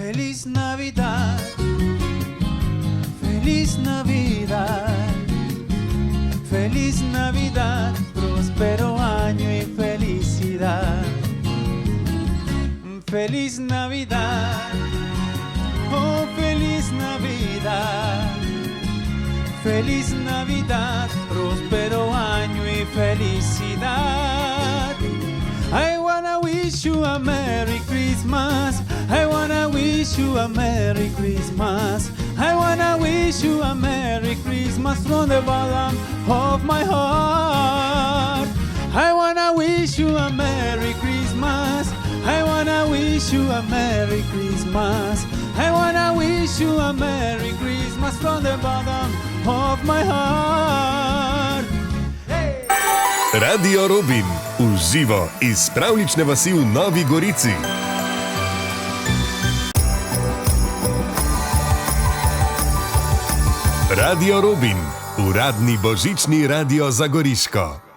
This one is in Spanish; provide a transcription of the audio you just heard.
Feliz Navidad, Feliz Navidad, Feliz Navidad, próspero año y felicidad. Feliz Navidad, oh feliz Navidad, feliz Navidad, próspero año y felicidad. I wanna wish you a Merry Christmas. I wanna wish you a Merry Christmas. I wanna wish you a Merry Christmas from the bottom of my heart. I wanna wish you a Merry Christmas. I wanna wish you a Merry Christmas. I wanna wish you a Merry Christmas from the bottom of my heart. Radio Robin, v živo iz pravlične vasi v Novi Gorici. Radio Robin, uradni božični radio za Goriško.